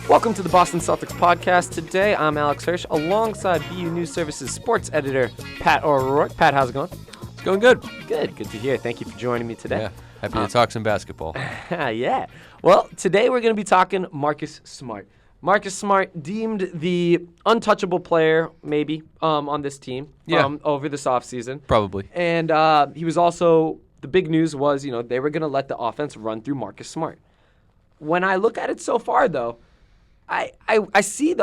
Welcome to the Boston Celtics Podcast. Today, I'm Alex Hirsch, alongside BU News Services sports editor, Pat O'Rourke. Pat, how's it going? It's going good. Good to hear. Thank you for joining me today. Yeah, happy to talk some basketball. Yeah. Well, today we're going to be talking Marcus Smart. Marcus Smart deemed the untouchable player, maybe, on this team over this offseason. Probably. And he was also, the big news was, they were going to let the offense run through Marcus Smart. When I look at it so far, though, I see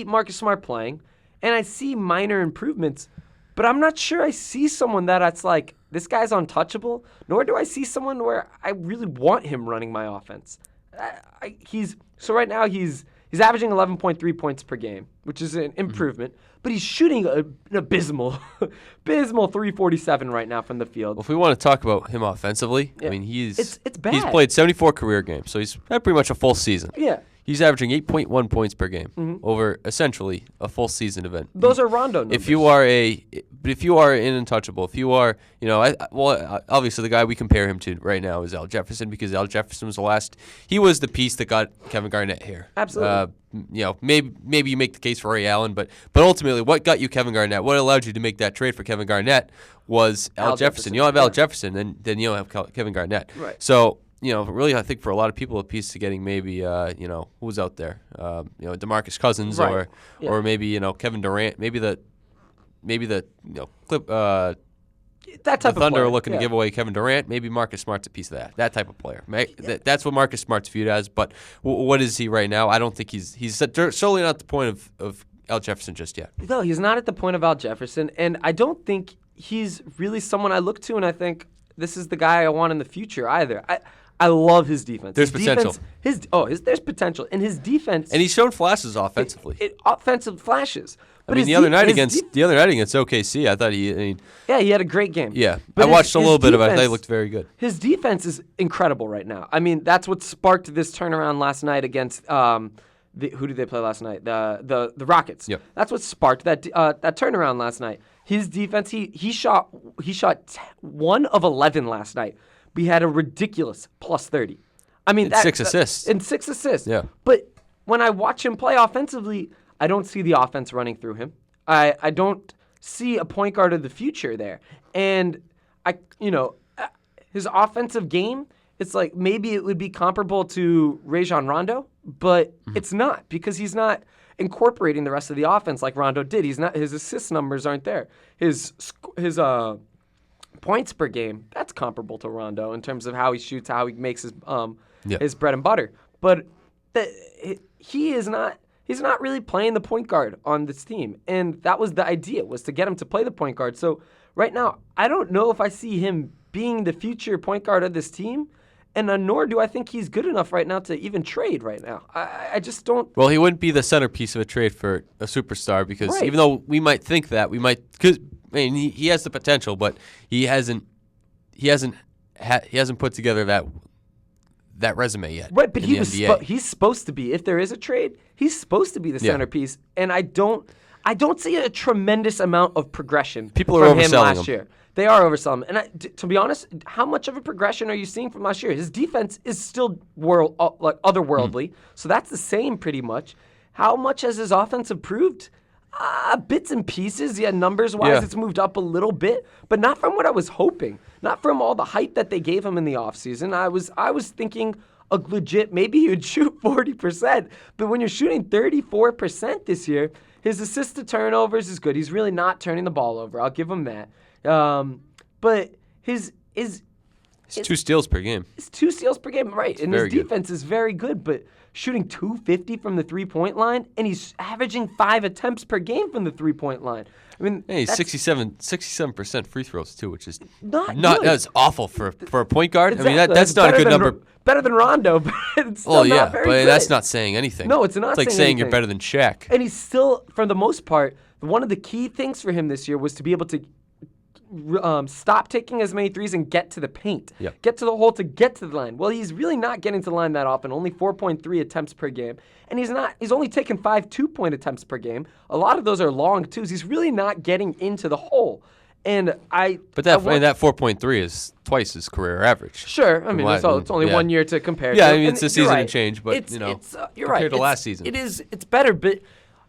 Marcus Smart playing, and I see minor improvements, but I'm not sure I see someone that's like, this guy's untouchable, nor do I see someone where I really want him running my offense. So right now he's averaging 11.3 points per game, which is an improvement, but he's shooting an abysmal 347 right now from the field. Well, if we want to talk about him offensively, I mean, it's bad. He's played 74 career games, so he's had pretty much a full season. Yeah. He's averaging 8.1 points per game over essentially a full season event. Those are Rondo numbers. If you are an untouchable, if you are, obviously the guy we compare him to right now is Al Jefferson, because Al Jefferson was he was the piece that got Kevin Garnett here. Absolutely. Maybe you make the case for Ray Allen, but ultimately, what got you Kevin Garnett? What allowed you to make that trade for Kevin Garnett was Al Jefferson. You don't have Al Jefferson, then you don't have Kevin Garnett. Right. So. Really, I think for a lot of people, a piece to getting maybe, who's out there, DeMarcus Cousins, right. or maybe Kevin Durant, maybe the Clip. That type the of Thunder player. are looking to give away Kevin Durant. Maybe Marcus Smart's a piece of that type of player. That's what Marcus Smart's viewed as. But what is he right now? I don't think he's certainly not the point of Al Jefferson just yet. No, he's not at the point of Al Jefferson, and I don't think he's really someone I look to and I think this is the guy I want in the future either. I love his defense. There's potential. There's potential. And his defense. And he's shown flashes offensively. Offensive flashes. But the other night against OKC, I thought he had a great game. Yeah. But I watched a little bit of it. I thought he looked very good. His defense is incredible right now. I mean, that's what sparked this turnaround last night against who did they play last night? The Rockets. Yep. That's what sparked that turnaround last night. His defense, he shot 1 of 11 last night. We had a ridiculous plus 30. I mean, 6 assists. And 6 assists. Yeah. But when I watch him play offensively, I don't see the offense running through him. I don't see a point guard of the future there. And his offensive game, it's like maybe it would be comparable to Rajon Rondo, but it's not, because he's not incorporating the rest of the offense like Rondo did. His assist numbers aren't there. His points per game, that's comparable to Rondo in terms of how he shoots, how he makes his bread and butter. But he's not really playing the point guard on this team. And that was the idea, was to get him to play the point guard. So right now, I don't know if I see him being the future point guard of this team. And nor do I think he's good enough right now to even trade right now. I just don't. Well, he wouldn't be the centerpiece of a trade for a superstar, because even though we might think that, because he has the potential, but he hasn't put together that resume yet. Right, but he's supposed to be. If there is a trade, he's supposed to be the centerpiece, and I don't see a tremendous amount of progression. People are from him overselling last year. They are overselling him. And to be honest, how much of a progression are you seeing from last year? His defense is still otherworldly, so that's the same pretty much. How much has his offense improved? Bits and pieces. Yeah, numbers-wise, it's moved up a little bit, but not from what I was hoping. Not from all the hype that they gave him in the offseason. I was thinking a legit, maybe he would shoot 40%, but when you're shooting 34% this year, his assist to turnovers is good. He's really not turning the ball over. I'll give him that. But his 2 steals per game. It's 2 steals per game, right? And his defense is very good, but shooting .250 from the 3-point line, and he's averaging 5 attempts per game from the 3-point line. I mean, he's 67% free throws too, which is not good. That's awful for a point guard. Exactly. I mean, that's not a good number. Better than Rondo, but it's still not very good. That's not saying anything. No, it's not. It's like saying you're better than Shaq. And he's still, for the most part, one of the key things for him this year was to be able to stop taking as many threes and get to the paint. Yep. Get to the hole to get to the line. Well, he's really not getting to the line that often, only 4.3 attempts per game. And he's only taken 5 2-point attempts per game. A lot of those are long twos. He's really not getting into the hole. And But that 4.3 is twice his career average. Sure, I mean it's only 1 year to compare. Yeah, to. I mean and it's a season right. and change, but it's, you're compared right. to last season, it's better. But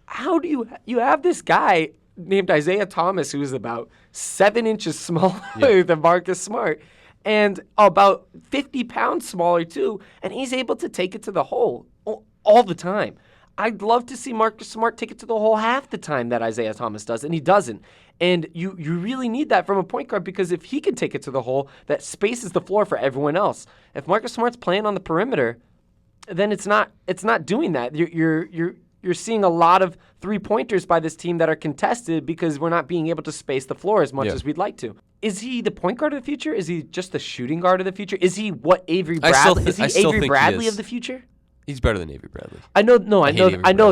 how do you have this guy named Isaiah Thomas who is about 7 inches smaller than Marcus Smart, and about 50 pounds smaller too, and he's able to take it to the hole all the time. I'd love to see Marcus Smart take it to the hole half the time that Isaiah Thomas does, and he doesn't. And you really need that from a point guard, because if he can take it to the hole, that spaces the floor for everyone else. If Marcus Smart's playing on the perimeter, then it's not doing that. You're seeing a lot of 3-pointers by this team that are contested because we're not being able to space the floor as much as we'd like to. Is he the point guard of the future? Is he just the shooting guard of the future? Is he what Avery Bradley? Is he Avery Bradley of the future? He's better than Avery Bradley. I know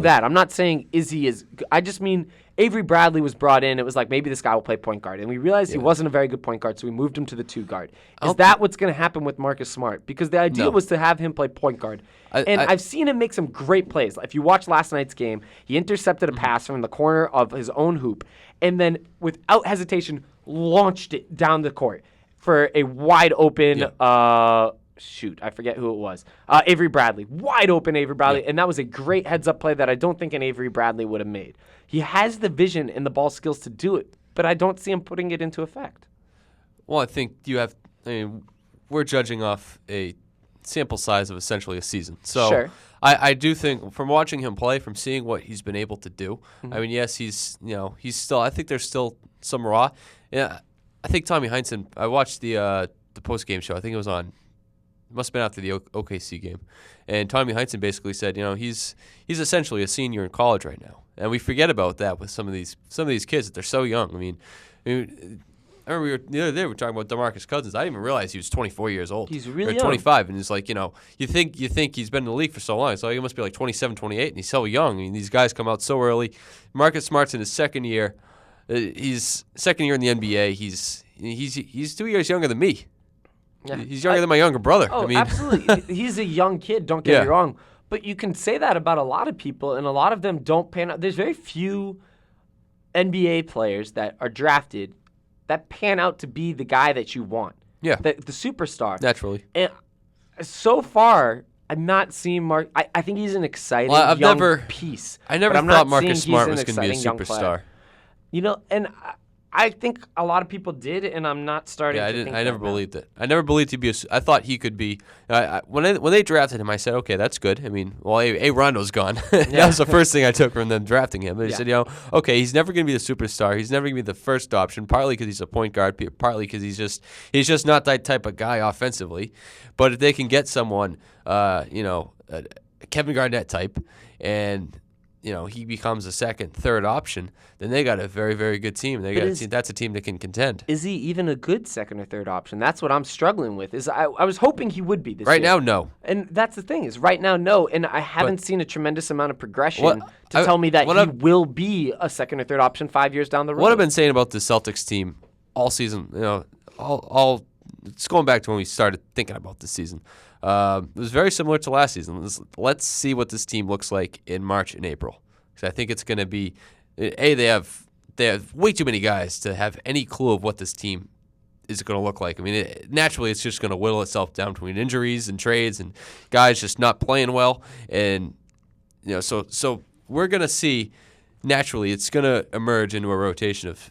that. I'm not saying is he as. I just mean Avery Bradley was brought in. It was like maybe this guy will play point guard, and we realized he wasn't a very good point guard, so we moved him to the 2 guard. Is that what's going to happen with Marcus Smart? Because the idea was to have him play point guard, I've seen him make some great plays. If you watch last night's game, he intercepted a pass from the corner of his own hoop, and then without hesitation launched it down the court for a wide open. I forget who it was. Avery Bradley. Wide open Avery Bradley. And that was a great heads-up play that I don't think an Avery Bradley would have made. He has the vision and the ball skills to do it, but I don't see him putting it into effect. Well, I think we're judging off a sample size of essentially a season. So sure. I do think from watching him play, from seeing what he's been able to do, I mean, yes, he's still, I think there's still some raw. Yeah, I think Tommy Heinsohn, I watched the post-game show. I think it was on. Must have been after the OKC game, and Tommy Heinsohn basically said, he's essentially a senior in college right now, and we forget about that with some of these kids that they're so young. I mean, I remember the other day we were talking about DeMarcus Cousins. I didn't even realize he was 24 years old. He's really young. 25, and it's like you think he's been in the league for so long, so he must be like 27, 28, and he's so young. I mean, these guys come out so early. Marcus Smart's in his second year. He's second year in the NBA. He's 2 years younger than me. Yeah. He's younger than my younger brother. Oh, absolutely. He's a young kid, don't get me wrong. But you can say that about a lot of people, and a lot of them don't pan out. There's very few NBA players that are drafted that pan out to be the guy that you want. Yeah. The superstar. Naturally. And so far, I'm not seeing Mark. I think he's an exciting piece. I never thought Marcus Smart was going to be a superstar. And I think a lot of people did, and I'm not starting to think that. I never believed it. I never believed he'd be I thought he could be. When they drafted him, I said, okay, that's good. I mean, A. Rondo's gone. That was the first thing I took from them drafting him. They said, okay, he's never going to be the superstar. He's never going to be the first option, partly because he's a point guard, partly because he's just not that type of guy offensively. But if they can get someone, a Kevin Garnett type, and he becomes a second, third option, then they got a very, very good team. That's a team that can contend. Is he even a good second or third option? That's what I'm struggling with. I was hoping he would be this year. Right now, no. And that's the thing, is right now, no. And I haven't seen a tremendous amount of progression to tell me that he will be a second or third option 5 years down the road. What I've been saying about the Celtics team all season, it's going back to when we started thinking about this season. It was very similar to last season. Let's see what this team looks like in March and April. Because I think it's going to be they have way too many guys to have any clue of what this team is going to look like. I mean, naturally, it's just going to whittle itself down between injuries and trades and guys just not playing well. And so we're going to see naturally it's going to emerge into a rotation of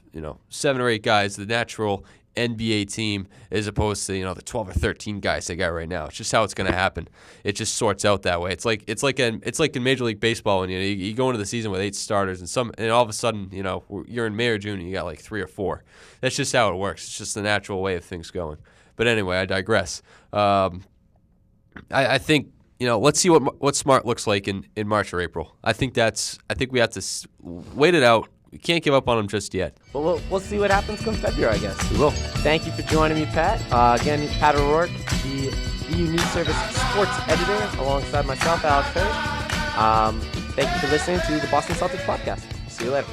7 or 8 guys, the natural NBA team, as opposed to the 12 or 13 guys they got right now. It's just how it's going to happen. It just sorts out that way. It's like in Major League Baseball when you go into the season with 8 starters and all of a sudden you're in May or June and you got like 3 or 4. That's just how it works. It's just the natural way of things going. But anyway, I digress. I think let's see what Smart looks like in March or April. I think we have to wait it out. We can't give up on him just yet. Well, we'll see what happens come February, I guess. We will. Thank you for joining me, Pat. Again, Pat O'Rourke, the EU News Service sports editor, alongside myself, Alex Hurd. Thank you for listening to the Boston Celtics Podcast. See you later.